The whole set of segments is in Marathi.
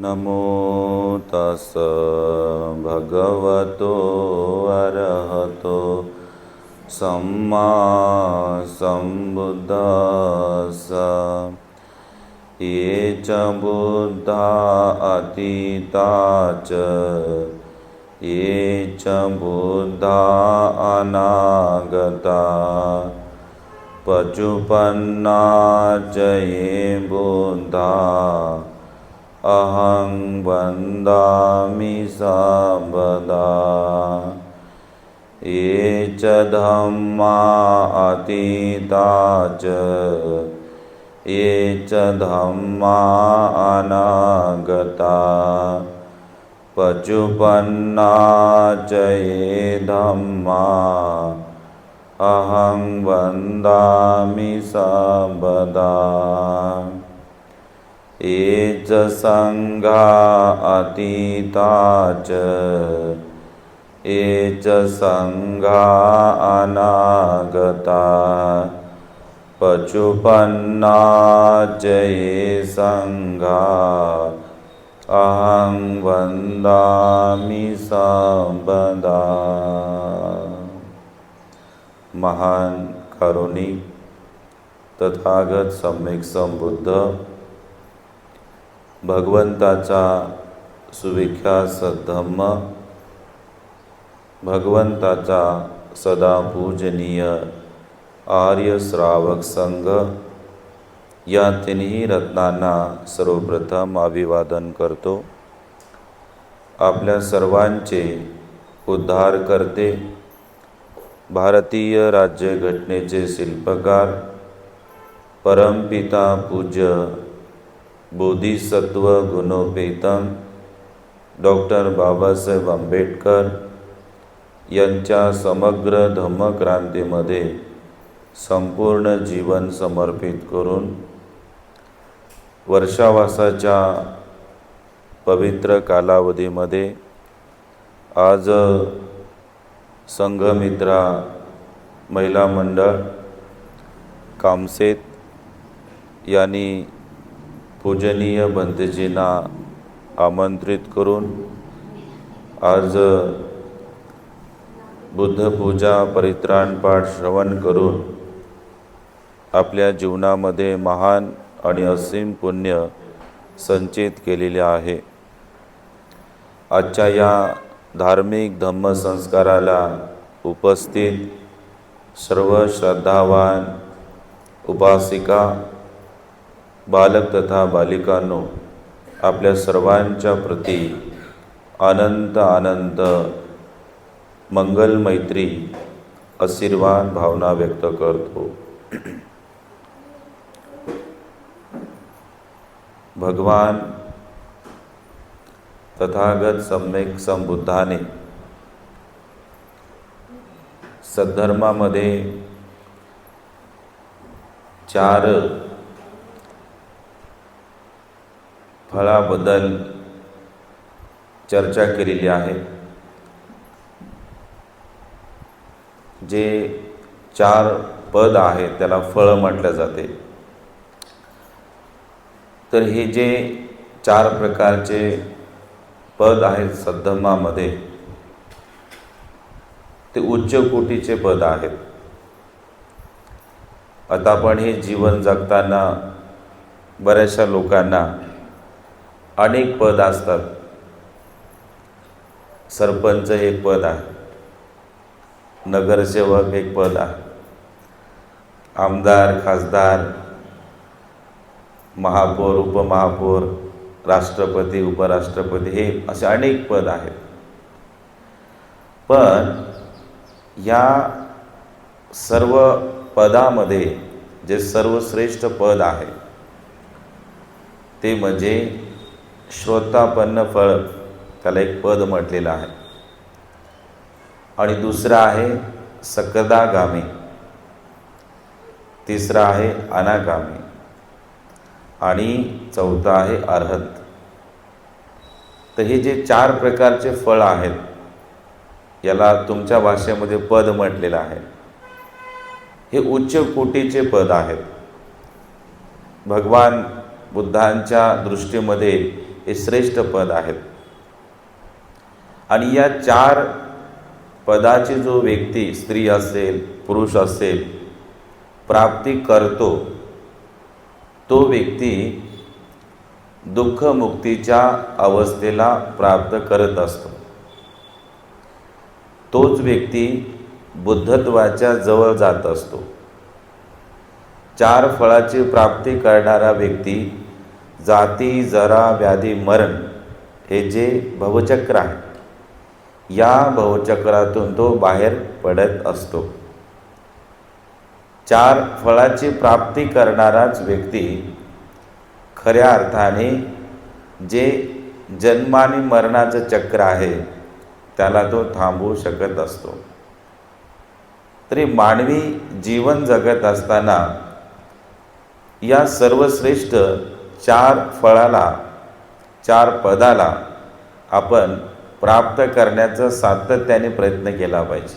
नमो तस् भगवतो अरहतो सम्मा सम्बुद्धास्स। ये च बुद्धा अतीता च ये च बुद्धा अनागता पचुपन्ना च ये बुद्धा अहं वन्दामि सर्वदा। ये च धम्मा अतीता च ये च धम्मा अनागता पचुपन्ना च ये धम्मा अहं वन्दामि सर्वदा। ये च संघा अतीता च ये च संघा अनागता पचुपन्ना च ये संघा अहं वन्दामि सर्वदा। महान कारुणिक तथागत सम्यक संबुद्ध भगवंताचा सुविख्यात सद्धम्म, भगवंताचा सदा पूजनीय आर्य श्रावक संघ या तिन्ही रत्नांना सर्वप्रथम अभिवादन करतो। आपल्या सर्वांचे उद्धार करते, भारतीय राज्यघटनेचे शिल्पकार, परमपिता पूज्य बोधिसत्व गुणोपेतम डॉक्टर बाबासाहेब आंबेडकर यांच्या समग्र धम्मक्रांतीमध्ये संपूर्ण जीवन समर्पित करून वर्षावासाच्या पवित्र कालावधीमध्ये आज संघमित्रा महिला मंडळ कामसेत यांनी पूजनीय बंधूजींना आमंत्रित करून आज बुद्धपूजा परित्राण पाठ श्रवण करून आपल्या जीवनामध्ये महान आणि असीम पुण्य संचित केलेले आहे। आजच्या या धार्मिक धम्मसंस्काराला उपस्थित सर्व श्रद्धावान उपासिका बालक तथा बालिकांनो, आपल्या सर्वांच्या प्रती अनंत अनंत मंगल मैत्री आशीर्वाद भावना व्यक्त करतो। भगवान तथागत सम्यक संबुद्धाने सद्धर्मामध्ये 4 फळाबद्दल चर्चा केलेली आहे। जे 4 पद आहेत त्याला फळ म्हटले जाते। तर हे जे 4 प्रकारचे पद आहेत सद्धम्मामध्ये ते उच्च कोटीचे पद आहेत। आता आपण हे जीवन जगताना बऱ्याचशा लोकांना अनेक पद असतात। सरपंच एक पद आहे, नगरसेवक एक पद आहे, आमदार खासदार महापौर उपमहापौर राष्ट्रपती उपराष्ट्रपती हे असे अनेक पद आहेत। पण या सर्व पदामध्ये जे सर्वश्रेष्ठ पद आहे ते म्हणजे श्रोतापन्न फळ, त्याला एक पद म्हटलेलं आहे। आणि दुसरा आहे सकदागामी, तिसरा आहे अनागामी आणि चौथा आहे अर्हत। तर हे जे 4 प्रकारचे फळ आहेत याला तुमच्या भाषेमध्ये पद म्हटलेलं आहे। हे उच्च कोटीचे पद आहेत। भगवान बुद्धांच्या दृष्टीमध्ये हे श्रेष्ठ पद आहेत. आणि या 4 पदाची जो व्यक्ती, स्त्री असेल पुरुष असेल, प्राप्ती करतो, तो व्यक्ती दुःखमुक्तीच्या अवस्थेला प्राप्त करत असतो. तोच व्यक्ती बुद्धत्वाच्या जवळ जात असतो. 4 फळाची प्राप्ती करणारा व्यक्ती जाती, जरा, व्याधी, मरण हे जे भवचक्र आहे, या भवचक्रातून तो बाहेर पडत असतो. 4 फळाची प्राप्ती करणाराच व्यक्ती खऱ्या अर्थाने जे जन्म आणि मरणाचं चक्र आहे त्याला तो थांबवू शकत असतो. तरी मानवी जीवन जगत असताना या सर्वश्रेष्ठ 4 फळाला, 4 पदाला आपण प्राप्त करण्याचा सातत्याने प्रयत्न केला पाहिजे.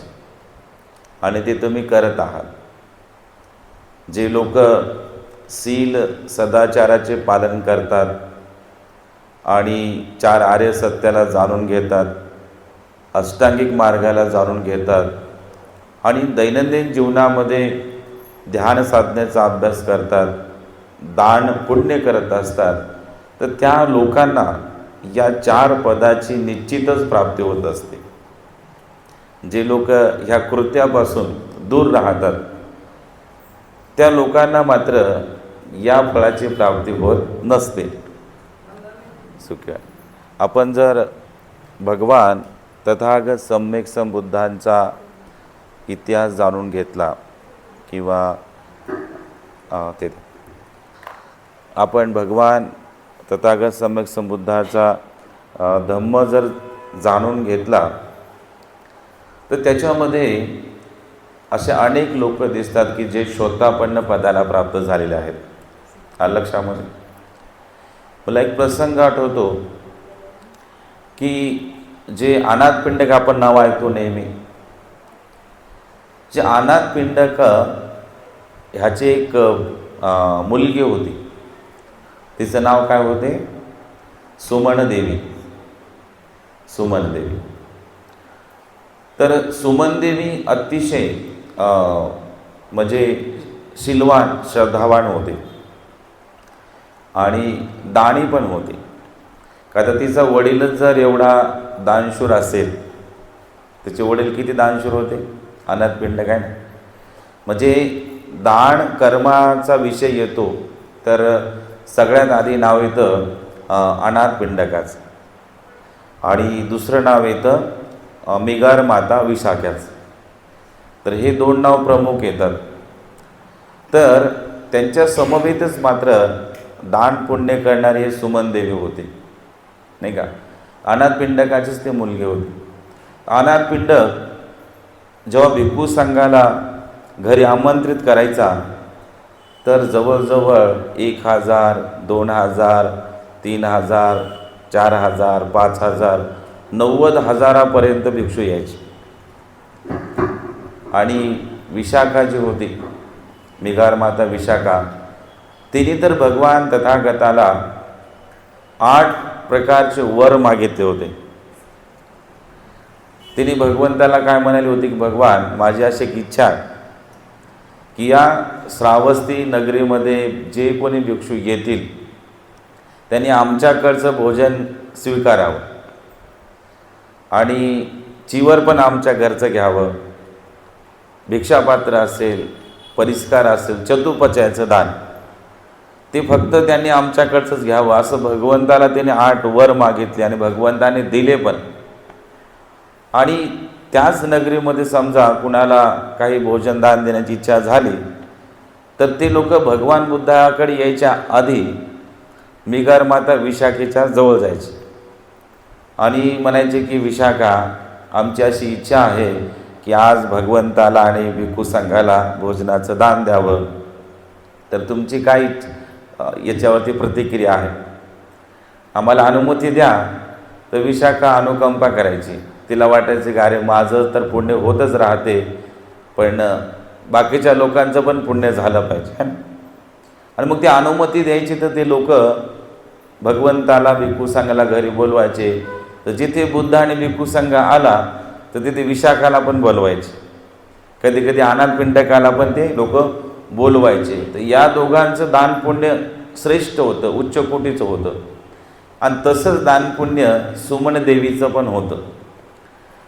आणि ते तुम्ही करत आहात. जे लोक शील सदाचाराचे पालन करतात आणि 4 आर्य सत्याला जाणून घेतात, अष्टांगिक मार्गाला जाणून घेतात आणि दैनंदिन जीवनामध्ये ध्यान साधनेचा अभ्यास करतात, दान पुण्य करत असतात, तर त्या लोकांना या 4 पदाची निश्चितच प्राप्ती होत असते. जे लोक ह्या कृत्यापासून दूर राहतात त्या लोकांना मात्र या फळाची प्राप्ती होत नसते. सुख्या आपण जर भगवान तथागत सम्यक संबुद्धांचा इतिहास जाणून घेतला किंवा ते आपण भगवान तथागत सम्यक संबुद्धाचा धम्म जर जाणून घेतला तर त्याच्यामध्ये असे अनेक लोक दिसतात की जे शोतापन्न पदाला प्राप्त झालेले आहेत. लक्षामध्ये मला एक प्रसंग आठवतो की जे अनाथ पिंडक आपण नाव ऐकतो नेहमी, जे अनाथ पिंडक ह्याची एक मुलगी होती. तिचं नाव काय होते? सुमनदेवी. सुमनदेवी. तर सुमनदेवी अतिशय म्हणजे शीलवान, श्रद्धावान होते आणि दानी पण होते. का तर तिचा वडीलच जर एवढा दानशूर असेल, तिचे वडील किती दानशूर होते? अनाथ पिंडक आहे ना. म्हणजे दान कर्माचा विषय येतो तर सगळ्यात आधी नाव येतं अनाथ पिंडकाचं आणि दुसरं नाव येतं मिगार माता विशाखाचं. तर हे 2 नाव प्रमुख येतात. तर त्यांच्या समवेतच मात्र दान पुण्य करणारे हे सुमनदेवी होते, नाही का. अनाथ पिंडकाचेच ते मुलगे होते. अनाथ पिंडक जेव्हा भिक्खू संघाला घरी आमंत्रित करायचा तर जवळजवळ 1000, 2000, 3000, 4000, 5000, 90,000 भिक्षू यायचे. आणि विशाखा जी होती, मिगार माता विशाखा, तिने तर भगवान तथागताला 8 प्रकारचे वर मागितले होते. तिने भगवंताला काय म्हणाली होती की भगवान, माझी अशी एक इच्छा आहे की या श्रावस्ती नगरीमध्ये जे कोणी भिक्षू येतील त्यांनी आमच्याकडचं भोजन स्वीकारावं आणि चिवर पण आमच्या घरचं घ्यावं. भिक्षापात्र असेल, परिष्कार असेल, चतुपचायचं दान ते फक्त त्यांनी आमच्याकडचंच घ्यावं, असं भगवंताला त्याने 8 वर मागितले आणि भगवंताने दिले पण. आणि त्याच नगरीमध्ये समजा कुणाला काही भोजन दान देण्याची इच्छा झाली तर ते लोक भगवान बुद्धाकडे यायच्या आधी मिगार माता विशाखेच्या जवळ जायचे आणि म्हणायचे की विशाखा, आमची अशी इच्छा आहे की आज भगवंताला आणि भिक्खू संघाला भोजनाचं दान द्यावं, तर तुमची काय याच्यावरती प्रतिक्रिया आहे? आम्हाला अनुमती द्या. तर विशाखा अनुकंपा करायची. तिला वाटायचं की अरे माझं तर पुण्य होतच राहते, पण बाकीच्या लोकांचं पण पुण्य झालं पाहिजे. आणि मग ती अनुमती द्यायची तर ते लोक भगवंताला भिक्खू संघाला घरी बोलवायचे, तर जिथे बुद्ध आणि भिक्खू संघ आला तर तिथे विशाखाला पण बोलवायचे, कधी कधी अनाथ पिंडकाला पण ते लोक बोलवायचे. तर या दोघांचं दान पुण्य श्रेष्ठ होतं, उच्च कोटीचं होतं. आणि तसंच दान पुण्य सुमन देवीचं पण होतं.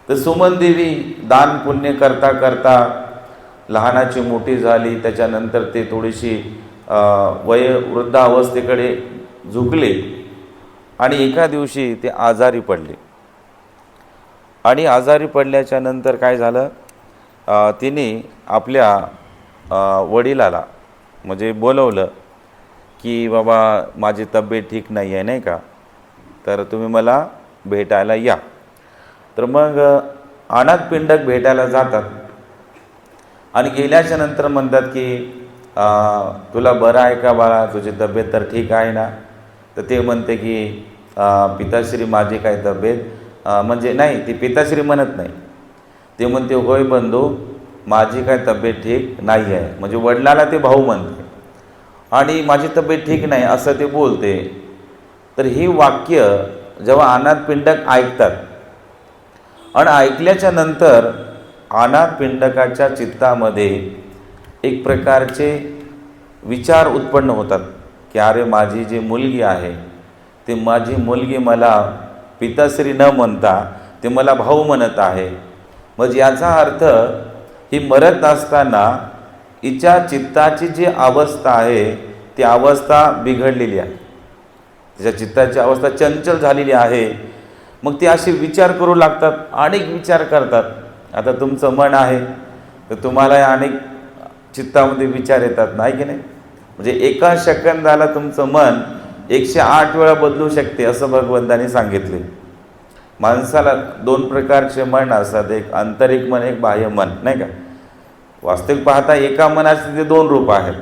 तर सुमन देवी दान पुण्य करता करता लहानाची मोठी झाली, त्याच्यानंतर ते थोडीशी वृद्धावस्थेकडे झुकले आणि एका दिवशी ते आजारी पडले. आणि आजारी पडल्याच्या नंतर काय झालं, तिने आपल्या वडिलाला म्हणजे बोलवलं की बाबा माझी तब्येत ठीक नाही आहे, नाही का, तर तुम्ही मला भेटायला या. तर मग अनाथ पिंडक भेटायला जातात आणि गेल्याच्या नंतर म्हणतात की तुला बरं आहे का बाळा, तुझी तब्येत तर ठीक आहे ना. तर ते म्हणते की पिताश्री माझी काय तब्येत म्हणजे नाही, ती पिताश्री म्हणत नाही, ते म्हणते होय बंधू माझी काय तब्येत ठीक नाही आहे, म्हणजे वडिलाला ते भाऊ म्हणते आणि माझी तब्येत ठीक नाही असं ते बोलते. तर ही वाक्य जेव्हा अनाथ पिंडक ऐकतात आणि ऐकल्याच्या नंतर अनाथ पिंडकाच्या चित्तामध्ये एक प्रकारचे विचार उत्पन्न होतात की अरे माझी जी मुलगी आहे ती माझी मुलगी मला पिताश्री न म्हणता ते मला भाऊ म्हणत आहे. म्हणजे याचा अर्थ ही मरत असताना हिच्या चित्ताची जी अवस्था आहे ती अवस्था बिघडलेली आहे, तिच्या चित्ताची अवस्था चंचल झालेली आहे. मग ते असे विचार करू लागतात, अनेक विचार करतात. आता तुमचं मन आहे तर तुम्हाला अनेक चित्तामध्ये विचार येतात, नाही की नाही. म्हणजे एका सेकंदाला तुमचं मन 108 वेळा बदलू शकते असं भगवंतांनी सांगितले. माणसाला 2 प्रकारचे मन असतात, एक आंतरिक मन, एक बाह्य मन, नाही का. वास्तविक पाहता एका मनाचे ते 2 रूप आहेत,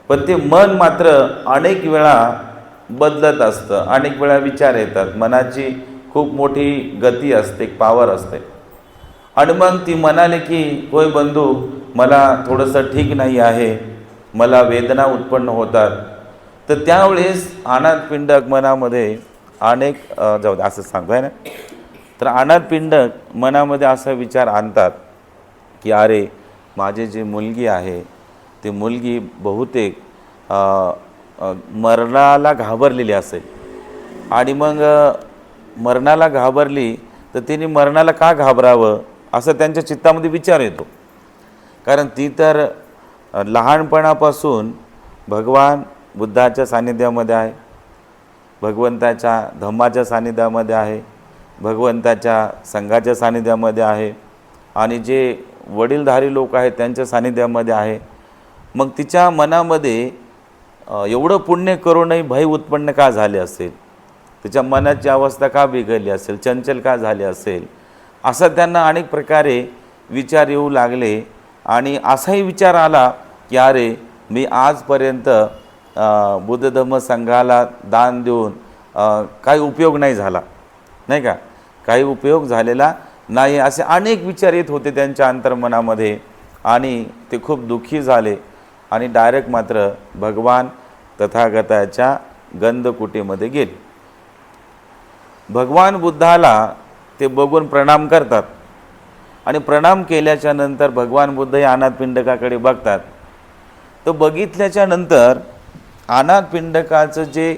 पण ते मन मात्र अनेक वेळा बदलत असतं, अनेक वेळा विचार येतात. मनाची खूप मोठी गती असते, पॉवर असते. आणि मग ती म्हणाले की होय बंधू मला थोडंसं ठीक नाही आहे, मला वेदना उत्पन्न होतात. तर त्यावेळेस अनाथ पिंडक मनामध्ये अनेक जाऊ दे असं सांगतो आहे ना, तर अनाथ पिंडक मनामध्ये असा विचार आणतात की अरे माझी जी मुलगी आहे ती मुलगी बहुतेक मरणाला घाबरलेली असेल. आणि मग मरणाला घाबरली तर तिने मरणाला का घाबरावं असं त्यांच्या चित्तामध्ये विचार येतो. कारण ती तर लहानपणापासून भगवान बुद्धाच्या सान्निध्यामध्ये आहे, भगवंताच्या धम्माच्या सान्निध्यामध्ये आहे, भगवंताच्या संघाच्या सान्निध्यामध्ये आहे आणि जे वडीलधारी लोक आहेत त्यांच्या सान्निध्यामध्ये आहे. मग तिच्या मनामध्ये एवढं पुण्य करूनही भय उत्पन्न का झाले असेल, तिच्या मनाची अवस्था का बिघडली असेल, चंचल का झाले असेल, असं त्यांना अनेक प्रकारे विचार येऊ लागले. आणि असाही विचार आला की अरे मी आजपर्यंत बुद्ध धम्म संघाला दान देऊन काही उपयोग नाही झाला, नाही का, काही उपयोग झालेला नाही, असे अनेक विचार येत होते त्यांच्या अंतर्मनामध्ये. आणि ते खूप दुःखी झाले आणि डायरेक्ट मात्र भगवान तथागताच्या गंधकुटीमध्ये गेले. भगवान बुद्धाला ते बघून प्रणाम करतात आणि प्रणाम केल्याच्या नंतर भगवान बुद्ध हे अनाथ पिंडकाकडे बघतात. तर बघितल्याच्या नंतर अनाथ पिंडकाचं जे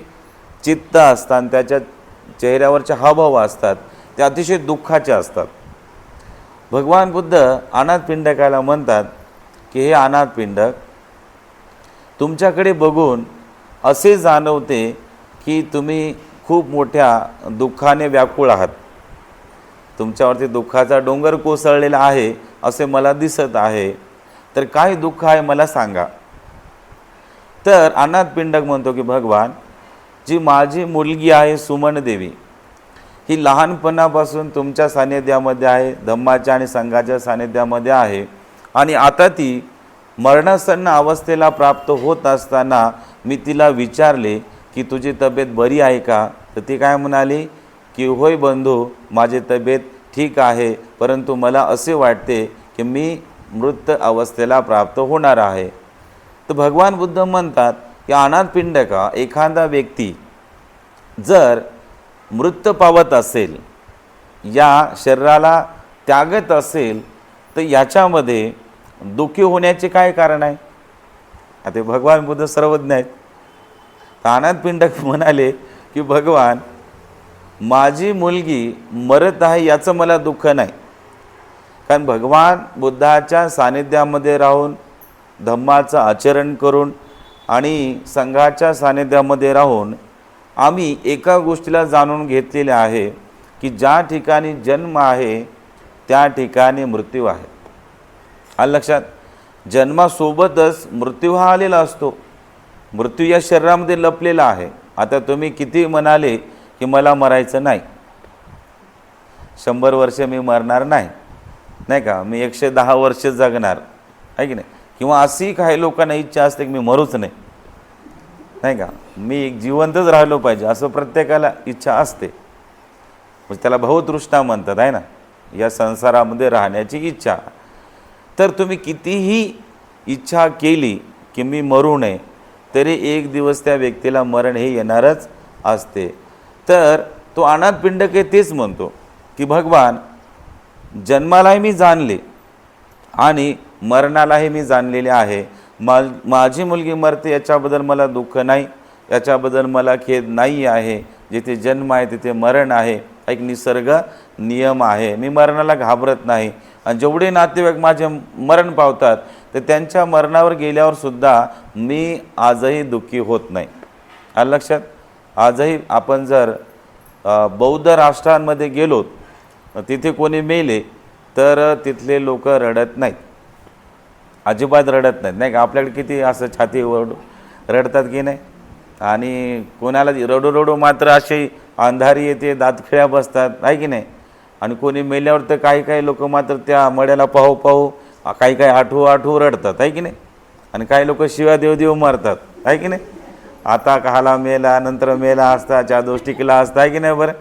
चित्त असतात, त्याच्या चेहऱ्यावरचे हावभाव असतात ते अतिशय दुःखाचे असतात. भगवान बुद्ध अनाथ पिंडकाला म्हणतात की हे अनाथ पिंडक, तुमच्याकडे बघून असे जाणवते की तुम्ही खूप मोठ्या दुःखाने व्याकुळ आहात, तुमच्यावरती दुःखाचा डोंगर कोसळलेला आहे असे मला दिसत आहे. तर काय दुःख आहे मला सांगा. तर अनाथ पिंडक म्हणतो की भगवान, जी माझी मुलगी आहे सुमन देवी, ही लहानपणापासून तुमच्या सान्निध्यामध्ये आहे, धम्माच्या आणि संघाच्या सान्निध्यामध्ये आहे. आणि आता ती मरणासन्न अवस्थेला प्राप्त होत असताना मी तिला विचारले की तुझी तब्येत बरी आहे का. तर ती काय म्हणाली की होय बंधू माझी तब्येत ठीक आहे, परंतु मला असे वाटते की मी मृत अवस्थेला प्राप्त होणार आहे. तर भगवान बुद्ध म्हणतात की अनाथ पिंडका, एखादा व्यक्ती जर मृत्यू पावत असेल, या शरीराला त्यागत असेल, तर याच्यामध्ये दुःखी होण्याचे काय कारण आहे? आता भगवान बुद्ध सर्वज्ञ आहेत. अनाथ पिंडक म्हणाले की भगवान, माझी मुलगी मरत आहे याचं मला दुःख नाही. कारण भगवान बुद्धाच्या सानिध्यामध्ये राहून, धम्माचं आचरण करून आणि संघाच्या सानिध्यामध्ये राहून आम्ही एका गोष्टीला जाणून घेतलेले आहे की ज्या ठिकाणी जन्म आहे त्या ठिकाणी मृत्यू आहे. आलं लक्षात? जन्मासोबतच मृत्यू हा आलेला असतो. मृत्यू या शरीरामध्ये लपलेला आहे. आता तुम्ही किती म्हणाले की मला मरायचं नाही, 100 वर्ष मी मरणार नाही, नाही का, मी 110 वर्ष जगणार आहे की नाही, किंवा अशी काही लोकांना इच्छा असते की मी मरूच नाही, नाही का, मी जिवंतच राहिलो पाहिजे, असं प्रत्येकाला इच्छा असते. म्हणजे त्याला भवतृष्णा म्हणतात आहे ना, या संसारामध्ये राहण्याची इच्छा. तर तुम्ही कितीही इच्छा केली की मी मरू नये, तरी एक दिवस त्या व्यक्तीला मरण हे येणारच असते. तर तो अनाथ पिंडक तेच म्हणतो की भगवान, जन्मालाही मी जाणले आणि मरणालाही मी जाणलेले आहे. माझी मुलगी मरते याच्याबद्दल मला दुःख नाही, याच्याबद्दल मला खेद नाही आहे. जिथे जन्म आहे तिथे मरण आहे, एक निसर्ग नियम आहे. मी मरणाला घाबरत नाही. आणि जेवढे नातेवाईक माझे मरण पावतात तर त्यांच्या मरणावर गेल्यावर सुद्धा मी आजही दुःखी होत नाही. आलं लक्षात? आजही आपण जर बौद्ध राष्ट्रांमध्ये गेलो, तिथे कोणी मेले तर तिथले लोक रडत नाहीत, अजिबात रडत नाहीत, नाही का. आपल्याकडे किती असं छाती ओरडू रडतात की नाही. आणि कोणाला रडू रडू मात्र अशी अंधारी येते, दातखिळ्या बसतात आहे की नाही. आणि कोणी मेल्यावर तर काही लोक मात्र त्या मड्याला पाहू पाहू काही आठवू रडतात आहे की नाही. आणि काही लोक शिव्या देव मारतात आहे की नाही. आता कहाला मेला, नंतर मेला असता, चादोस टिकला असता आहे की नाही. बरं,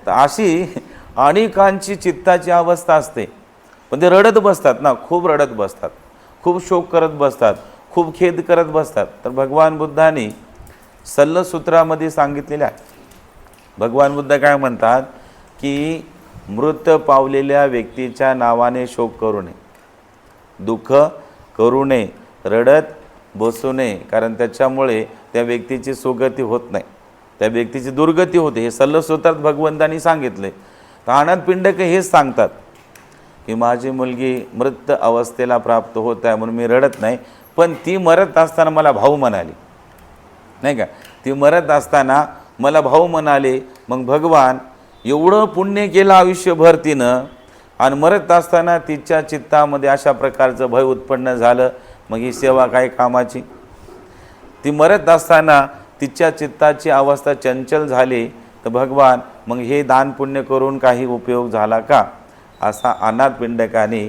तर अशी अनेकांची चित्ताची अवस्था असते. पण ते रडत बसतात ना, खूप रडत बसतात, खूप शोक करत बसतात, खूप खेद करत बसतात. तर भगवान बुद्धांनी सल्लसूत्रामध्ये सांगितलेले आहे. भगवान बुद्ध काय म्हणतात की मृत पावलेल्या व्यक्तीच्या नावाने शोक करू नये, दुःख करू नये, रडत बसू नये, कारण त्याच्यामुळे त्या व्यक्तीची सुगती होत नाही, त्या व्यक्तीची दुर्गती होते. हे सल्लसूत्रात भगवंतांनी सांगितले. तर अनाथ पिंडक हेच सांगतात की माझी मुलगी मृत अवस्थेला प्राप्त होत आहे म्हणून मी रडत नाही. पण ती मरत असताना मला भाऊ म्हणाली, नाही का, ती मरत असताना मला भाऊ म्हणाले. मग भगवान, एवढं पुण्य केलं आयुष्यभर तिनं, आणि मरत असताना तिच्या चित्तामध्ये अशा प्रकारचं भय उत्पन्न झालं, मग ही सेवा काय कामाची. ती मरत असताना तिच्या चित्ताची अवस्था चंचल झाली, तर भगवान, मग हे दान पुण्य करून काही उपयोग झाला का, असा अनाथ पिंडकाने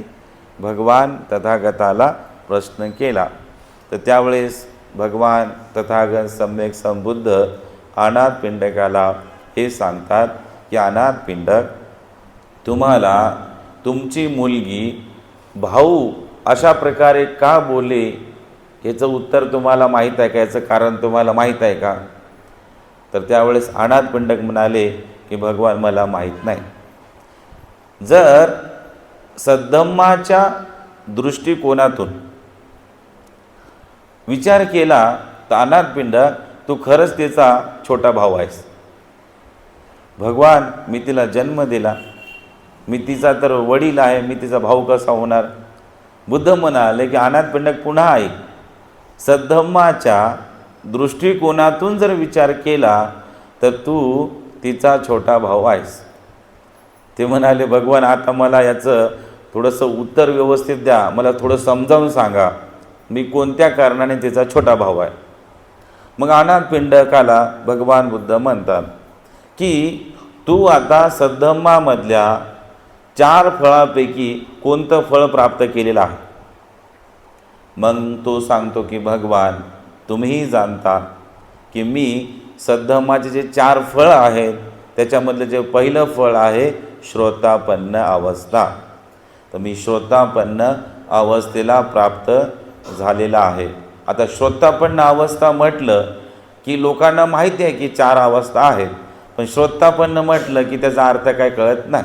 भगवान तथागताला प्रश्न केला. तर त्यावेळेस भगवान तथागत सम्यक संबुद्ध अनाथ पिंडकाला हे सांगतात की अनाथ पिंडक, तुम्हाला तुमची मुलगी भाऊ अशा प्रकारे का बोले याचं उत्तर तुम्हाला माहीत आहे का, याचं कारण तुम्हाला माहीत आहे का. तर त्यावेळेस अनाथ पिंडक म्हणाले की भगवान, मला माहीत नाही. जर सद्धम्माच्या दृष्टिकोनातून विचार केला तर अनाथ पिंडक, तू खरंच तिचा छोटा भाऊ आहेस. भगवान, मी तिला जन्म दिला, मी तिचा तर वडील आहे, मी तिचा भाऊ कसा होणार. बुद्ध म्हणाले की अनाथ पिंडक, पुन्हा ऐक, सद्धम्माच्या दृष्टिकोनातून जर विचार केला तर तू तिचा छोटा भाऊ आहेस. ते म्हणाले, भगवान, आता मला याचं थोडंसं उत्तर व्यवस्थित द्या, मला थोडं समजावून सांगा, मी कोणत्या कारणाने तिचा छोटा भाऊ आहे. मग अनाथ पिंडकाला भगवान बुद्ध म्हणतात की तू आता सद्धम्मामधल्या 4 फळापैकी कोणतं फळ प्राप्त केलेलं आहे. मग तो सांगतो की भगवान, तुम्हीही जाणता की मी सद्धम्माचे जे 4 फळ आहेत त्याच्यामधलं जे पहिलं फळ आहे श्रोतापन्न अवस्था, तर मी श्रोतापन्न अवस्थेला प्राप्त झालेला आहे. आता श्रोतापन्न अवस्था म्हटलं की लोकांना माहिती आहे की 4 अवस्था आहेत, पण श्रोतापन्न म्हटलं की त्याचा अर्थ काय कळत नाही,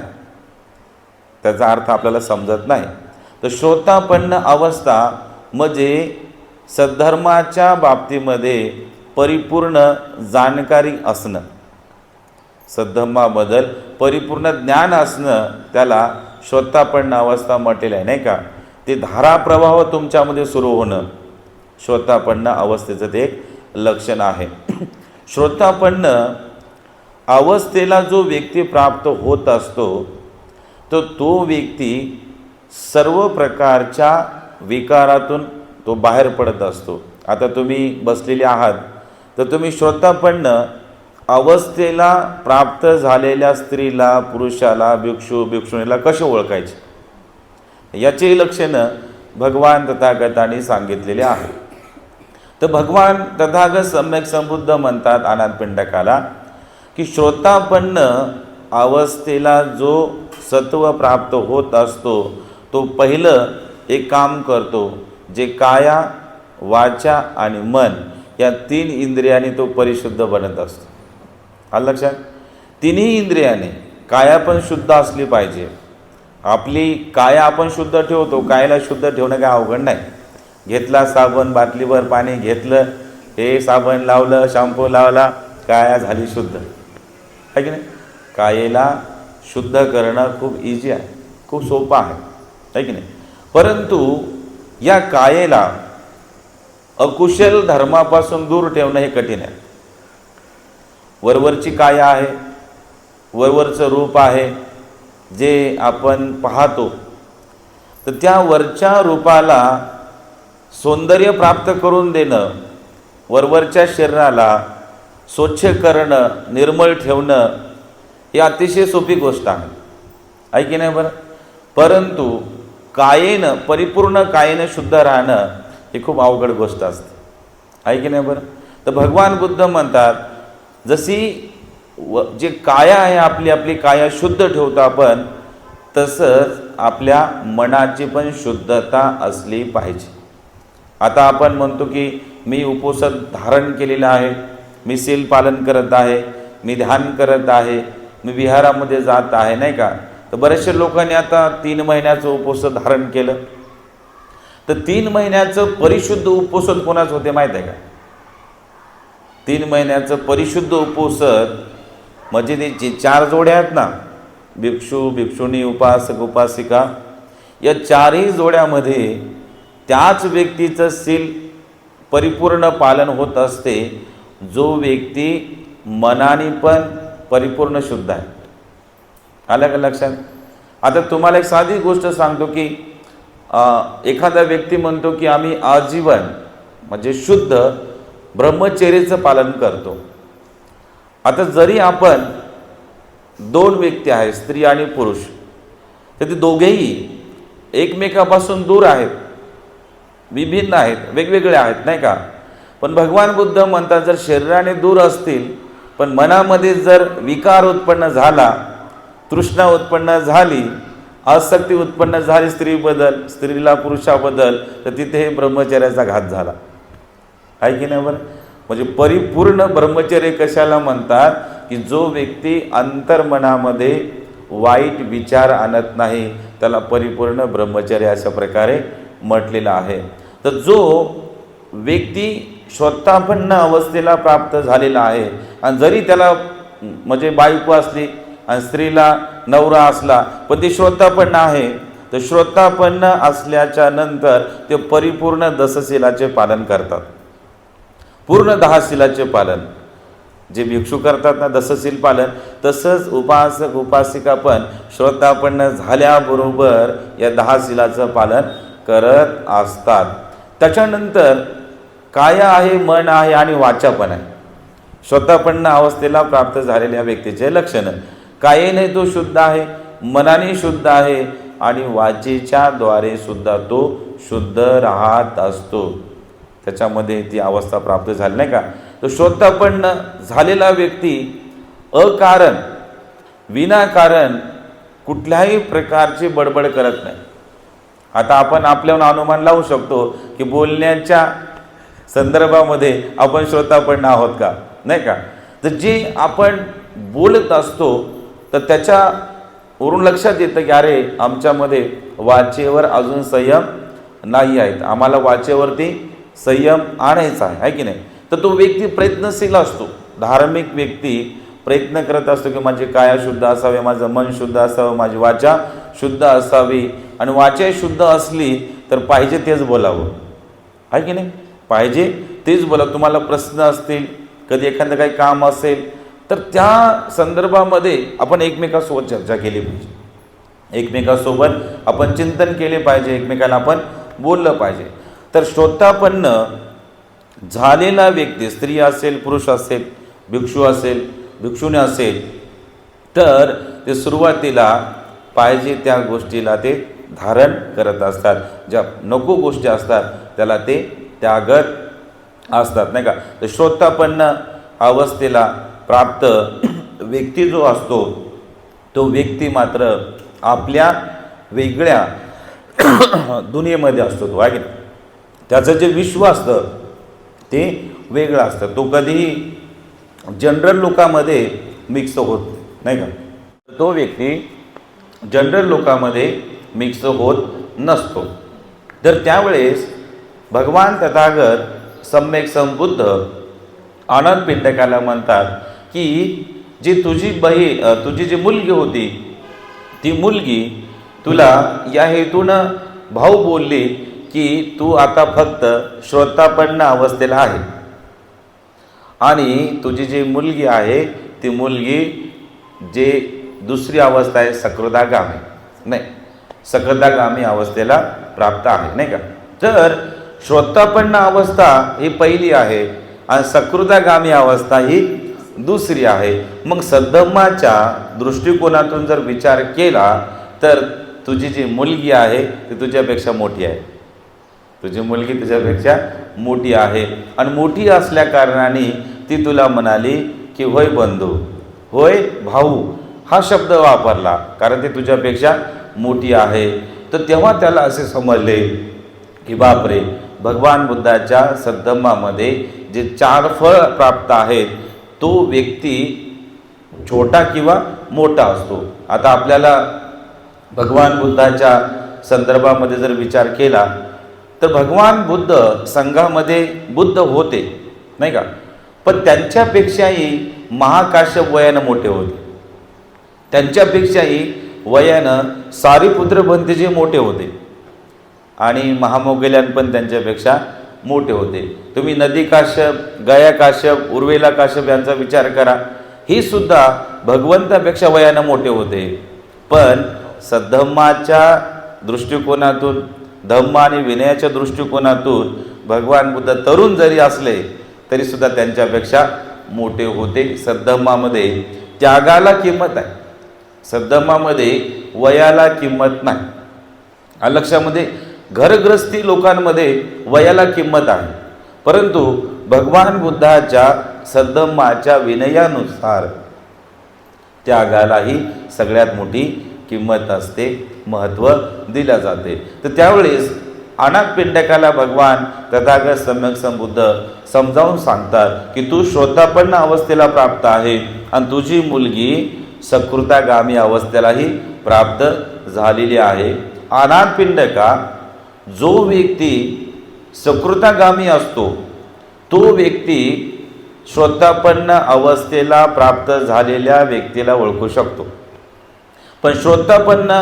त्याचा अर्थ आपल्याला समजत नाही. तर श्रोतापन्न अवस्था म्हणजे सद्धर्माच्या बाबतीमध्ये परिपूर्ण जाणकारी असणं, सद्धर्माबद्दल परिपूर्ण ज्ञान असणं, त्याला श्रोतापन्न अवस्था म्हटलेलं आहे, नाही का. ते धाराप्रवाह तुमच्यामध्ये सुरू होणं श्रोतापन्न अवस्थेचं ते एक लक्षण आहे. श्रोतापन्न अवस्थेला जो व्यक्ती प्राप्त होत असतो तर तो व्यक्ती सर्व प्रकारच्या विकारातून तो बाहेर पडत असतो. आता तुम्ही बसलेले आहात तर तुम्ही श्रोतापन्न अवस्थेला प्राप्त झालेल्या स्त्रीला, पुरुषाला, भिक्षू भिक्षुणीला कसे ओळखायचे, याची लक्षणं भगवान तथागतांनी सांगितलेले आहे. तर भगवान तथागत सम्यक संबुद्ध म्हणतात अनाथपिंडकाला की श्रोतापन्न अवस्थेला जो सत्व प्राप्त होत असतो तो पहिलं एक काम करतो, जे काया, वाचा आणि मन या 3 इंद्रियांनी तो परिशुद्ध बनत असतो. आलं लक्षात. तिन्ही इंद्रियाने, काया पण शुद्ध असली पाहिजे. आपली काया आपण शुद्ध ठेवतो, कायाला शुद्ध ठेवणं काय अवघड नाही. घेतला साबण, बाटलीवर पाणी घेतलं, हे साबण लावलं, शॅम्पू लावला, काया झाली शुद्ध, आहे की नाही. कायेला शुद्ध करणं खूप इझी आहे, खूप सोपं आहे की नाही. परंतु या कायेला अकुशल धर्मापासून दूर ठेवणं हे कठीण आहे. वरवरची काया आहे, वरवरचं रूप आहे जे आपण पाहतो, तर त्या वरच्या रूपाला सौंदर्य प्राप्त करून देणं, वरवरच्या शरीराला स्वच्छ करणं, निर्मळ ठेवणं ही अतिशय सोपी गोष्ट आहे की नाही बरं. परंतु कायेनं, परिपूर्ण कायेनं शुद्ध राहणं ही खूप अवघड गोष्ट असते, आहे की नाही बरं. तर भगवान बुद्ध म्हणतात जशी जे काया आहे आपली काया शुद्ध ठेवतो आपण, तसंच आपल्या मनाची पण शुद्धता असली पाहिजे. आता आपण म्हणतो की मी उपवास धारण केलेला आहे, मी शील पालन करत आहे, मी ध्यान करत आहे, मी विहारामध्ये जात आहे, नाही का. तर बऱ्याचशा लोकांनी आता 3 महिन्याचं उपवास धारण केलं. तर 3 महिन्याचं परिशुद्ध उपवास कोणाचं होते माहीत आहे का. 3 महिन्याचं परिशुद्ध उपवास म्हणजे ते जे 4 जोड्या आहेत ना, भिक्षू भिक्षुणी, उपासक उपासिका, या 4ही जोड्यामध्ये त्याच व्यक्तीचं शील परिपूर्ण पालन होत असते जो व्यक्ती मनाने पण परिपूर्ण शुद्ध आहे. आलं का लक्षात. आता तुम्हाला एक साधी गोष्ट सांगतो की एखादा व्यक्ती म्हणतो की आम्ही आजीवन म्हणजे शुद्ध ब्रह्मचर्याचं पालन करतो. आता जरी आपण 2 व्यक्ती आहेत, स्त्री आणि पुरुष, तर ते दोघेही एकमेकापासून दूर आहेत, विभिन्न आहेत, वेगवेगळे आहेत, नाही का. पण भगवान बुद्ध म्हणतात जर शरीराने दूर असतील पण मनामध्ये जर विकार उत्पन्न झाला, तृष्णा उत्पन्न झाली, आसक्ती उत्पन्न झाली स्त्रीबद्दल, स्त्रीला पुरुषाबद्दल, तर तिथे ब्रह्मचर्याचा घात झाला, आहे की नाही बरं. म्हणजे परिपूर्ण ब्रह्मचर्य कशाला म्हणतात की जो व्यक्ती अंतर्मनामध्ये वाईट विचार आणत नाही त्याला परिपूर्ण ब्रह्मचर्य अशा प्रकारे म्हटलेलं आहे. तर जो व्यक्ती श्रोतापन्न अवस्थेला प्राप्त झालेला आहे आणि जरी त्याला म्हणजे बायको असली आणि स्त्रीला नवरा असला पण ते श्रोतापन्न आहे, तर श्रोतापन्न असल्याच्या नंतर ते परिपूर्ण दशशीलाचे पालन करतात, पूर्ण 10 शीलाचे पालन. जे भिक्षू करतात ना दशशील पालन, तसंच उपासक उपासिका पण श्रोतापन्न झाल्याबरोबर या 10 शीलाचं पालन करत असतात. त्याच्यानंतर काया आहे, मन आहे आणि वाचा पण आहे. श्रोतापन्न अवस्थेला प्राप्त झालेल्या व्यक्तीचे लक्षणं, कायेने तो शुद्ध आहे, मनाने शुद्ध आहे आणि वाचेच्या द्वारे सुद्धा तो शुद्ध राहत असतो. त्याच्यामध्ये ती अवस्था प्राप्त झाली, नाही का. तो श्रोतापन्न झालेला व्यक्ती अकारण विनाकारण कुठल्याही प्रकारची बडबड करत नाही. आता आपण आपल्यावर अनुमान लावू शकतो की बोलण्याच्या संदर्भामध्ये आपण श्रोतापन्न आहोत का, नाही का. तर जे आपण बोलत असतो तर त्याच्यावरून लक्षात येतं की अरे आमच्यामध्ये वाचेवर अजून संयम नाही आहेत, आम्हाला वाचेवरती संयम आणायचा आहे की नाही. तर तो व्यक्ती प्रयत्नशील असतो. धार्मिक व्यक्ती प्रयत्न करत असतो की माझी काया शुद्ध असावे, माझं मन शुद्ध असावं, माझी वाचा शुद्ध असावी. आणि वाचा शुद्ध असली तर पाहिजे तेच बोलावं, आहे की नाही. पाहिजे तेच बोला. तुम्हाला प्रश्न असतील, कधी एखादं काही काम असेल तर त्या संदर्भामध्ये आपण एकमेकांसोबत चर्चा केली पाहिजे, एकमेकांसोबत आपण चिंतन केले पाहिजे, एकमेकांना आपण बोललं पाहिजे. तर श्रोतापन्न झालेला व्यक्ती, स्त्री असेल, पुरुष असेल, भिक्षू असेल, भिक्षुणी असेल, तर ते सुरुवातीला पाहिजे त्या गोष्टीला ते धारण करत असतात. ज्या नको गोष्टी असतात त्याला ते त्यागत असतात, नाही का. तर श्रोतापन्न अवस्थेला प्राप्त व्यक्ती जो असतो तो व्यक्ती मात्र आपल्या वेगळ्या दुनियेमध्ये असतो. तो आहे की नाही. त्याचं जे विश्व असतं ते वेगळं असतं. तो कधीही जनरल लोकांमध्ये मिक्स होत नाही का. तो व्यक्ती जनरल लोकांमध्ये मिक्स होत नसतो. तर त्यावेळेस भगवान तथागत सम्यक संबुद्ध आनंद पिंडकाला म्हणतात की जी तुझी जी मुलगी होती ती मुलगी तुला या हेतूनं भाऊ बोलली की तू आता फक्त श्रोतापन्न अवस्थेला आहे आणि तुझी जी मुलगी आहे ती मुलगी जे दुसरी अवस्था आहे सकृदागामी, नाही सकृदागामी अवस्थेला प्राप्त आहे, नाही का. तर श्रोतापन्न अवस्था ही पहिली आहे आणि सकृदागामी अवस्था ही दुसरी आहे. मग सद्धम्माच्या दृष्टिकोनातून जर विचार केला तर तुझी जी मुलगी आहे ती तुझ्यापेक्षा मोठी आहे, तुझी मुलगी तुझ्यापेक्षा मोठी आहे आणि मोठी असल्या कारणाने ती तुला म्हणाली की होय बंधू, होय भाऊ हा शब्द वापरला कारण ती तुझ्यापेक्षा मोठी आहे. तर तेव्हा त्याला असे समजले की बापरे, भगवान बुद्धाच्या सद्धम्मामध्ये जे 4 फळ प्राप्त आहेत तो व्यक्ती छोटा किंवा मोठा असतो. आता आपल्याला भगवान बुद्धाच्या संदर्भामध्ये जर विचार केला तर भगवान बुद्ध संघामध्ये बुद्ध होते, नाही का. पण त्यांच्यापेक्षाही महाकाश्यप वयानं मोठे होते, त्यांच्यापेक्षाही वयानं सारीपुत्र भंतेजी मोठे होते आणि महामोगल्यान पण त्यांच्यापेक्षा मोठे होते. तुम्ही नदी काश्यप, गया काश्यप, उर्वेला काश्यप यांचा विचार करा, ही सुद्धा भगवंतापेक्षा वयानं मोठे होते. पण सद्धम्माच्या दृष्टिकोनातून, धम्म आणि विनयाच्या दृष्टिकोनातून भगवान बुद्ध तरुण जरी असले तरी सुद्धा त्यांच्यापेक्षा मोठे होते. सद्धम्मामध्ये त्यागाला किंमत आहे, सद्धम्मामध्ये वयाला किंमत नाही. लक्षामध्ये घरग्रस्ती लोकांमध्ये वयाला किंमत आहे, परंतु भगवान बुद्धाच्या सद्धम्माच्या विनयानुसार त्यागालाही सगळ्यात मोठी किंमत असते, महत्त्व दिल्या जाते. तर त्यावेळेस अनाथपिंडकाला भगवान तथागत सम्यक संबुद्ध समजावून सांगतात की तू श्रोतापन्न अवस्थेला प्राप्त आहे आणि तुझी मुलगी सकृतागामी अवस्थेलाही प्राप्त झालेली आहे. अनाथपिंडका, जो व्यक्ती सकृतागामी असतो तो व्यक्ती श्रोतापन्न अवस्थेला प्राप्त झालेल्या व्यक्तीला ओळखू शकतो. पण श्रोतापन्न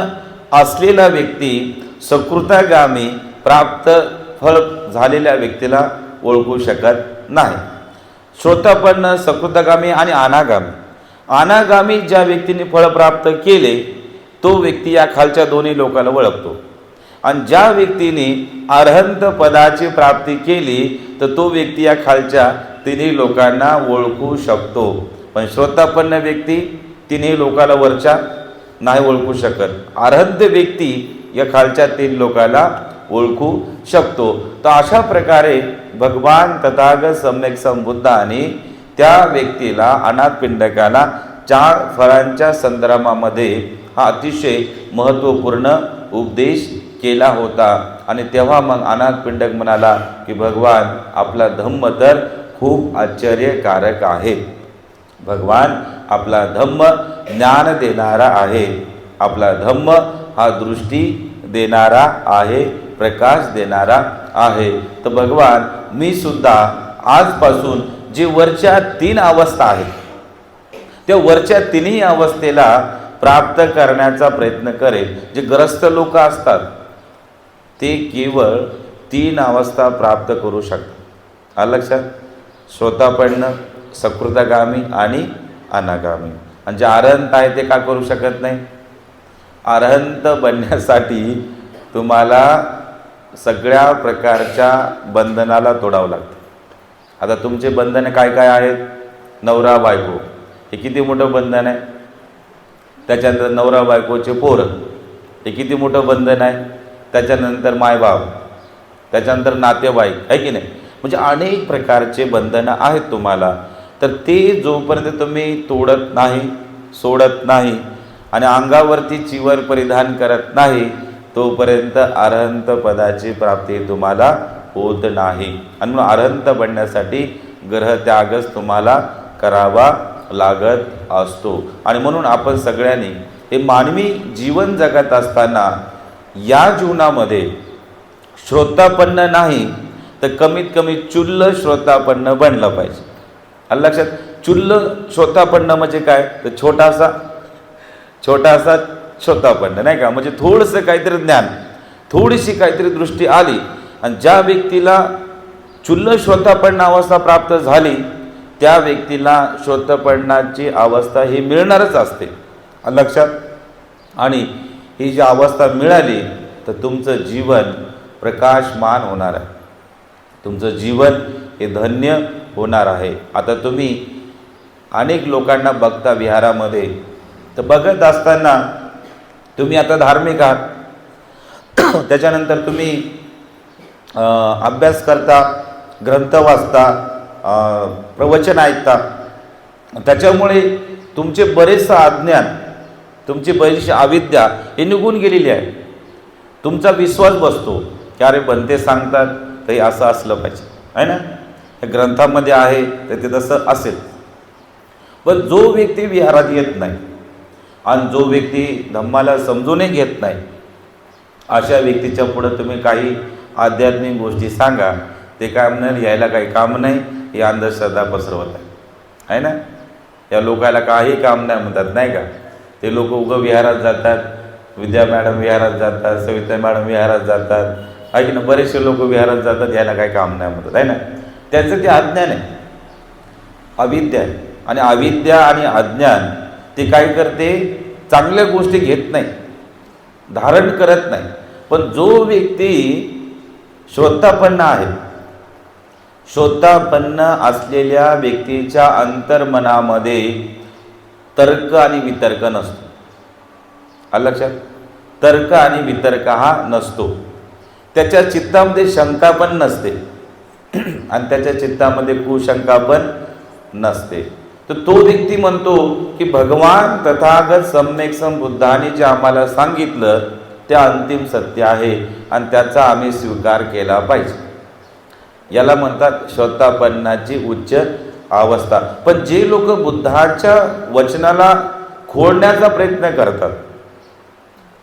असलेला व्यक्ती सकृतागामी प्राप्त फळ झालेल्या व्यक्तीला ओळखू शकत नाही. श्रोतापन्न, सकृतागामी आणि अनागामी. अनागामी ज्या व्यक्तीने फळ प्राप्त केले तो व्यक्ती या खालच्या दोन्ही लोकांना ओळखतो आणि ज्या व्यक्तीने अरहंत पदाची प्राप्ती केली तर तो व्यक्ती या खालच्या तिन्ही लोकांना ओळखू शकतो. पण श्रोतापन्न व्यक्ती तिन्ही लोकांना वरच्या नाही ओळखू शकत. अरहंत व्यक्ती या खालच्या 3 लोकांना ओळखू शकतो. तर अशा प्रकारे भगवान तथागत सम्यक संबुद्धांनी त्या व्यक्तीला, अनाथपिंडकाला 4 फळांच्या संदर्भामध्ये हा अतिशय महत्त्वपूर्ण उपदेश केला होता. आणि तेव्हा मग अनाथपिंडक म्हणाला की भगवान आपला धम्म तर खूप आश्चर्यकारक आहे. भगवान आपला धम्म ज्ञान देणारा आहे, आपला धम्म हा दृष्टी देणारा आहे, प्रकाश देणारा आहे. तर भगवान मी सुद्धा आजपासून जे वरच्या 3 अवस्था आहेत त्या वरच्या 3ही अवस्थेला प्राप्त करण्याचा प्रयत्न करेल. जे ग्रस्त लोक असतात ते केवळ 3 अवस्था प्राप्त करू शकतात. लक्षात, स्वतःपन्न, सकृतगामी आणि अनागामी. आणि जे अरहंत आहे ते का करू शकत नाही? अरहंत बनण्यासाठी तुम्हाला सगळ्या प्रकारच्या बंधनाला तोडावं लागतं. आता तुमचे बंधन काय काय आहेत? नवरा बायको हे किती मोठं बंधन आहे. त्याच्यानंतर नवरा बायकोचे पोरं हे किती मोठं बंधन आहे. त्याच्यानंतर मायबाप, त्याच्यानंतर नातेवाईक, आहे की नाही. म्हणजे अनेक प्रकारचे बंधनं आहेत तुम्हाला. तर ते जोपर्यंत तुम्ही तोडत नाही, सोडत नाही आणि अंगावरती चिवर परिधान करत नाही तोपर्यंत अरहंत पदाची प्राप्ती तुम्हाला होत नाही. आणि म्हणून अरहंत बनण्यासाठी ग्रहत्यागच तुम्हाला करावा लागत असतो. आणि म्हणून आपण सगळ्यांनी हे मानवी जीवन जगत असताना या जीवनामध्ये श्रोतापन्न नाही तर कमीत कमी चुल्ल श्रोतापन्न बनलं पाहिजे. लक्षात, चुल्ल श्रोतापन्न म्हणजे काय? तर छोटासा श्रोतापन्न, नाही का. म्हणजे थोडंसं काहीतरी ज्ञान, थोडीशी काहीतरी दृष्टी आली. आणि ज्या व्यक्तीला चुल्ल श्रोतापन्न अवस्था प्राप्त झाली त्या व्यक्तीला श्रोतापन्नाची अवस्था ही मिळणारच असते. लक्षात. आणि ही जी अवस्था मिळाली तर तुमचं जीवन प्रकाशमान होणार आहे, तुमचं जीवन हे धन्य होणार आहे. आता तुम्ही अनेक लोकांना बघता विहारामध्ये, तर बघत असताना तुम्ही आता धार्मिक आहात, त्याच्यानंतर तुम्ही अभ्यास करता, ग्रंथ वाचता, प्रवचन ऐकता. त्याच्यामुळे तुमचे बरेचसं अज्ञान, तुमची बरीचशी अविद्या हे निघून गेलेली आहे. तुमचा विश्वास बसतो की अरे बनते सांगतात तर हे असं असलं पाहिजे, आहे ना. हे ग्रंथामध्ये आहे तर ते तसं असेल. पण जो व्यक्ती विहारात येत नाही आणि जो व्यक्ती धम्माला समजूनही घेत नाही अशा व्यक्तीच्या पुढं तुम्ही काही आध्यात्मिक गोष्टी सांगा, ते काय म्हणणार यायला काही काम नाही, ही अंधश्रद्धा पसरवत आहे ना. या लोकाला काही काम नाही म्हणतात, नाही का. ते लोक उगं विहारात जातात, विद्या मॅडम विहारात जातात, सविता मॅडम विहारात जातात, आहे की ना. बरेचसे लोक विहारात जातात, याला काही काम नाही म्हणतात, आहे ना. त्यांचं ते अज्ञान आहे, अविद्या आहे. आणि अविद्या आणि अज्ञान ते काय करते? चांगल्या गोष्टी घेत नाही, धारण करत नाही. पण जो व्यक्ती श्रोतापन्न आहे, श्रोतापन्न असलेल्या व्यक्तीच्या अंतर्मनामध्ये तर्क आणि वितर्क नसतो. लक्षात, तर्क आणि वितर्क हा नसतो. त्याच्या चित्तामध्ये शंका पण नसते आणि त्याच्या चित्तामध्ये कुशंका पण नसते. तर तो व्यक्ती म्हणतो की भगवान तथागत सम्यक संबुद्धाने जे आम्हाला सांगितलं ते अंतिम सत्य आहे आणि त्याचा आम्ही स्वीकार केला पाहिजे. याला म्हणतात श्रोतापन्नाची उच्च अवस्था. पण जे लोक बुद्धाच्या वचनाला खोडण्याचा प्रयत्न करतात,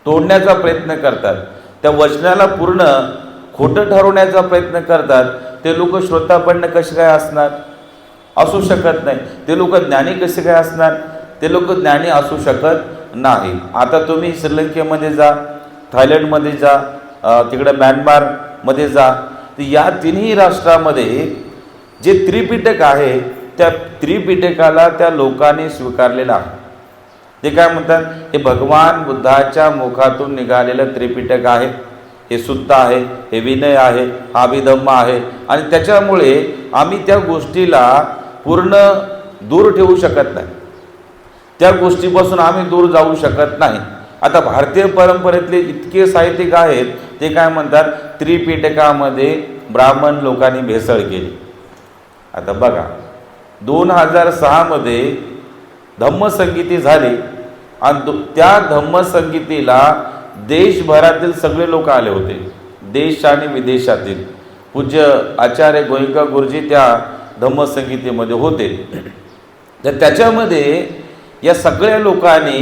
तोडण्याचा प्रयत्न करतात, त्या वचनाला पूर्ण खोटं ठरवण्याचा प्रयत्न करतात, ते लोक श्रोतापन्न कसे काय असणार? असू शकत नाही. ते लोक ज्ञानी कसे काय असणार? ते लोक ज्ञानी असू शकत नाही. आता तुम्ही श्रीलंकेमध्ये जा, थायलंडमध्ये जा, तिकडं म्यानमारमध्ये जा, तर या तिन्ही राष्ट्रामध्ये जे त्रिपिटक आहे त्या त्रिपिटकाला त्या लोकांनी स्वीकारलेलं आहे. ते काय म्हणतात? हे भगवान बुद्धाच्या मुखातून निघालेलं त्रिपिटक आहे, हे सुत्त आहे, हे विनय आहे, हा अभिधम्म आहे. आणि त्याच्यामुळे आम्ही त्या गोष्टीला पूर्ण दूर ठेवू शकत नाही, त्या गोष्टीपासून आम्ही दूर जाऊ शकत नाही. आता भारतीय परंपरेतले इतके साहित्यिक आहेत, ते काय म्हणतात? त्रिपिटकामध्ये ब्राह्मण लोकांनी भेसळ केली. आता बघा, 2006 धम्मसंगीती झाली आणि त्या धम्मसंगीतीला देशभरातील सगळे लोक आले होते, देश आणि विदेशातील. पूज्य आचार्य गोयंका गुरुजी त्या धम्मसंगीतीमध्ये होते. तर त्याच्यामध्ये या सगळ्या लोकांनी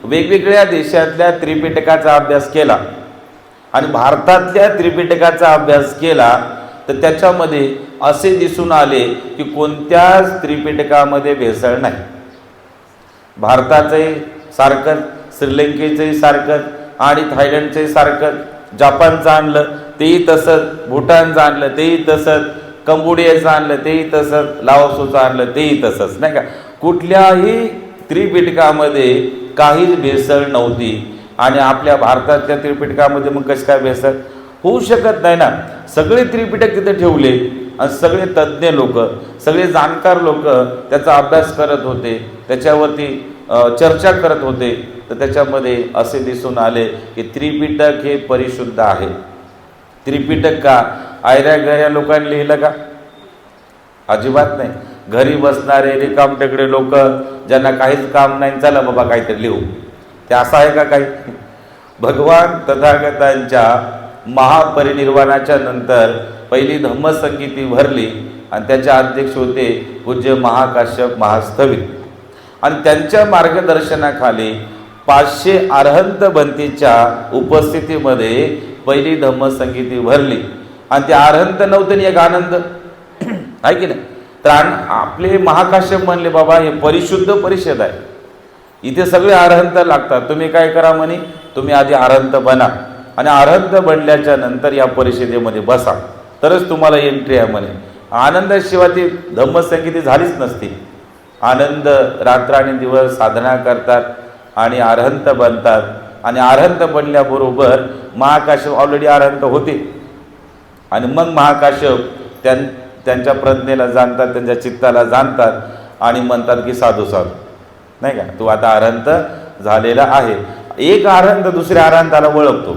वेगवेगळ्या देशातल्या त्रिपिटकाचा अभ्यास केला आणि भारतातल्या त्रिपिटकाचा अभ्यास केला, तर त्याच्यामध्ये असे दिसून आले की कोणत्याच त्रिपिटकामध्ये भेसळ नाही. भारताचंही सारखं, श्रीलंकेचंही सारखं आणि थायलंडचंही सारखं, जपानचं आणलं तेही तसंच, भूटानचं आणलं तेही तसंच, कंबोडियाचं आणलं तेही तसंच, लाओसचं आणलं तेही तसंच, नाही का. कुठल्याही त्रिपिटकामध्ये काहीच भेसळ नव्हती. आणि आपल्या भारतातल्या त्रिपिटकामध्ये मग कशी काय भेसळ होऊ शकत नाही ना. सगळे त्रिपिटक तिथे ठेवले आणि सगळे तज्ज्ञ लोक, सगळे जाणकार लोक त्याचा अभ्यास करत होते, त्याच्यावरती चर्चा करत होते. तर त्याच्यामध्ये असे दिसून आले की त्रिपिटक हे परिशुद्ध आहे. त्रिपिटक का आयऱ्या गऱ्या लोकांनी लिहिलं का? अजिबात नाही. घरी बसणारे रिकामटेकडे लोक, ज्यांना काहीच काम नाही, चला बाबा काहीतरी लिहू, ते असं आहे का काही? भगवान तथागतांच्या महापरिनिर्वाणाच्या नंतर पहिली धम्मसंगीती भरली आणि त्याचे अध्यक्ष होते पूज्य महाकाश्यप महास्थविर. आणि त्यांच्या मार्गदर्शनाखाली 500 अरहंत बंतीच्या उपस्थितीमध्ये पहिली धम्मसंगीती भरली. आणि ते अरहंत नव्हतं, एक आनंद आहे की नाही. तर आपले महाकाश्यप म्हणले बाबा हे परिशुद्ध परिषद आहे, इथे सगळे अरहंत लागतात, तुम्ही काय करा म्हणे, तुम्ही आधी अरहंत बना आणि अरहंत बनल्याच्या नंतर या परिषदेमध्ये बसा, तरच तुम्हाला एंट्री आहे म्हणे. आनंदाशिवाय ती धम्मसंगीती झालीच नसती. आनंद रात्र आणि दिवस साधना करतात आणि अरहंत बनतात. आणि अरहंत बनल्याबरोबर महाकाश्यप ऑलरेडी अरहंत होते. आणि मग महाकाश्यप त्यांच्या प्रज्ञेला जाणतात, त्यांच्या चित्ताला जाणतात आणि म्हणतात की साधू साधू, नाही का, तू आता अरहंत झालेला आहे. एक अरहंत दुसऱ्या अरहंताला ओळखतो,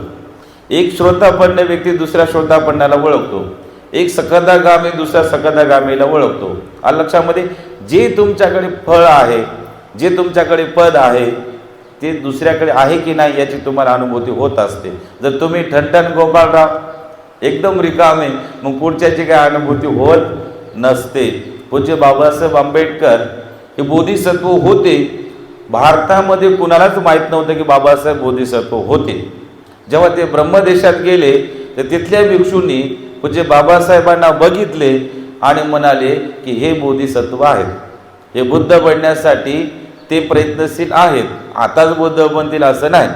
एक श्रोतापन्न व्यक्ती दुसऱ्या श्रोतापन्नाला ओळखतो, एक सकदागामी दुसऱ्या सकदागामीला ओळखतो. लक्षामध्ये जे तुमच्याकडे फळ आहे, जे तुमच्याकडे पद आहे, ते दुसऱ्याकडे आहे की नाही याची तुम्हाला अनुभूती होत असते. जर तुम्ही ठणठण गोपाळराव एकदम रिकामे, मग पुढच्याची काय अनुभूती होत नसते. पूज्य बाबासाहेब आंबेडकर हे बोधिसत्व होते. भारतामध्ये कुणालाच माहीत नव्हतं की बाबासाहेब बोधिसत्व होते. जेव्हा ते ब्रह्मदेशात गेले तर तिथल्या भिक्षूंनी पूज्य बाबासाहेबांना बघितले आणि म्हणाले की हे बोधिसत्व आहेत, हे बुद्ध बनण्यासाठी ते प्रयत्नशील आहेत. आताच बुद्ध बनतील असं नाही,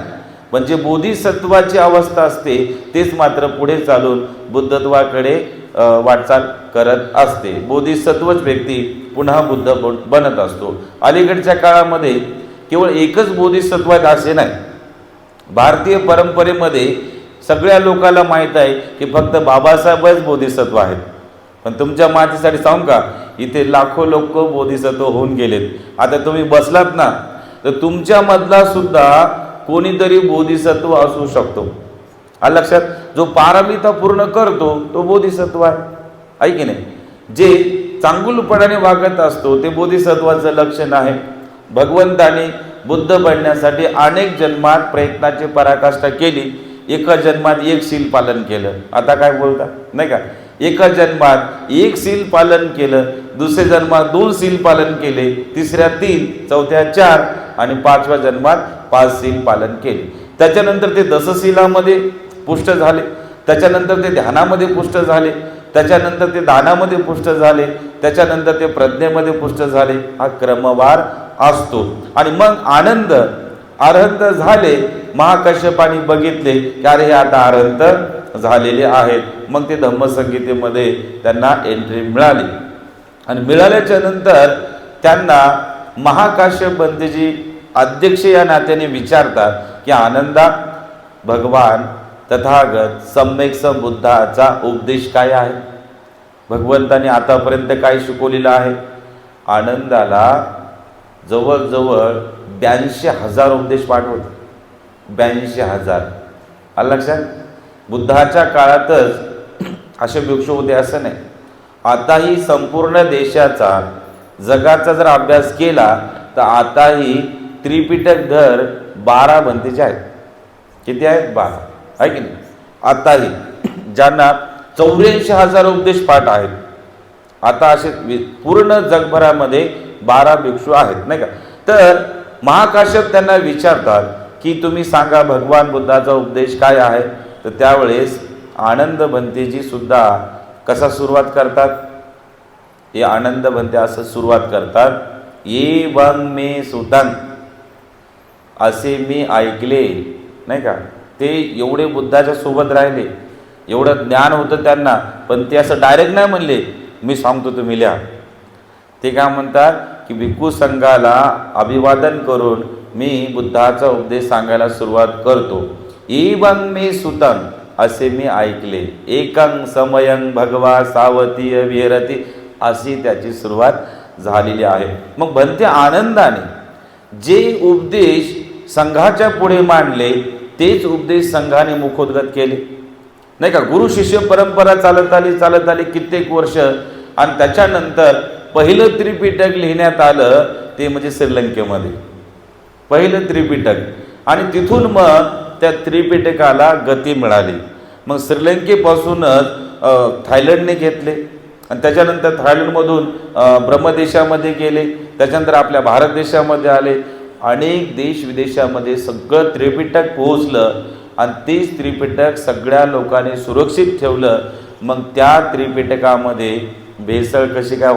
पण जे बोधिसत्वाची अवस्था असते तेच मात्र पुढे चालून बुद्धत्वाकडे वाटचाल करत असते. बोधिसत्वच व्यक्ती पुन्हा बुद्ध बनत असतो. अलीकडच्या काळामध्ये केवळ एकच बोधिसत्व आहे असे नाही. भारतीय परंपरेमध्ये सगळ्या लोकांना माहीत आहे की फक्त बाबासाहेबच बोधिसत्व आहेत. पण तुमच्या माहितीसाठी सांगू का, इथे लाखो लोक बोधिसत्व होऊन गेलेत. आता तुम्ही बसलात ना, तर तुमच्यामधला सुद्धा कोणीतरी बोधिसत्व असू शकतो. लक्षात, जो पारमिता पूर्ण करतो तो बोधिसत्व आहे की नाही. जे चांगुलपणाने वागत असतो ते बोधिसत्वाचं लक्षण आहे. भगवंताने बुद्ध बनण्यासाठी अनेक जन्मात प्रयत्नाची पराकाष्ठा केली, एका जन्मात एक शील पालन केलं. आता काय बोलता, नाही का, एका जन्मात एक शील पालन केलं, दुसऱ्या जन्मात 2 शील पालन केले, तिसऱ्या 3, चौथ्या 4 आणि 5व्या जन्मात 5 शील पालन केले. त्याच्यानंतर ते दशशीलामध्ये पुष्ट झाले, त्याच्यानंतर ते ध्यानामध्ये पुष्ट झाले, त्याच्यानंतर ते दानामध्ये पुष्ट झाले, त्याच्यानंतर ते प्रज्ञेमध्ये पुष्ट झाले. हा क्रमवार असतो. आणि मग आनंद अरहंत झाले. महाकाश्यपाने बघितले की अरे हे आता अरहंत झालेले आहेत. मग ते धम्मसंगीतेमध्ये त्यांना एंट्री मिळाली. आणि मिळाल्याच्या नंतर त्यांना महाकाश्यप पंतजी अध्यक्ष या नात्याने विचारतात की आनंदा, भगवान तथागत सम्यक संबुद्धाचा उपदेश काय आहे, भगवंताने आतापर्यंत काय शिकवलेलं आहे. आनंदाला जवळजवळ 82,000 उपदेश पाठवतो. 82,000. लक्षात, बुद्धाच्या काळातच असे भिक्षू होते असं नाही. आताही संपूर्ण देशाचा, जगाचा जर अभ्यास केला तर आताही त्रिपिटक धर 12 बंतीचे आहेत. किती आहेत? 12 आहे की नाही. आताही ज्यांना 84,000 उपदेश पाठ आहेत. आता असे पूर्ण जगभरामध्ये 12 भिक्षू आहेत, नाही का. तर महाकाश्यप त्यांना विचारतात की तुम्ही सांगा भगवान बुद्धाचा उपदेश काय आहे. तर त्यावेळेस आनंद भंतेजी सुद्धा कसा सुरुवात करतात, हे आनंद भंते असं सुरुवात करतात, ये वंग मे सुतन, असे मी ऐकले. नाही का, ते एवढे बुद्धाच्या सोबत राहिले, एवढं ज्ञान होतं त्यांना, पण ते असं डायरेक्ट नाही म्हणले मी सांगतो तुम्ही लिहा. ते काय म्हणतात की भिक्खू संघाला अभिवादन करून मी बुद्धाचा उपदेश सांगायला सुरुवात करतो. एवं मे सुतम, असे मी ऐकले, एकं समयं भगवा सावतीय विहरती, अशी त्याची सुरुवात झालेली आहे. मग भंते आनंदाने जे उपदेश संघाच्या पुढे मांडले तेच उपदेश संघाने मुखोद्गत केले. नाही का, गुरु शिष्य परंपरा चालत आली कित्येक वर्ष. आणि त्याच्यानंतर पहिलं त्रिपिटक लिहिण्यात आलं ते म्हणजे श्रीलंकेमध्ये पहिलं त्रिपिटक. आणि तिथून मग त्या त्रिपिटकाला गती मिळाली. मग श्रीलंकेपासूनच थायलंडने घेतले आणि त्याच्यानंतर थायलंडमधून ब्रह्मदेशामध्ये गेले, त्याच्यानंतर आपल्या भारत देशामध्ये आले, अनेक देश विदेशामध्ये सगळं त्रिपिटक पोहोचलं आणि तेच त्रिपिटक सगळ्या लोकांनी सुरक्षित ठेवलं. मग त्या त्रिपिटकामध्ये भेसळ कशी काय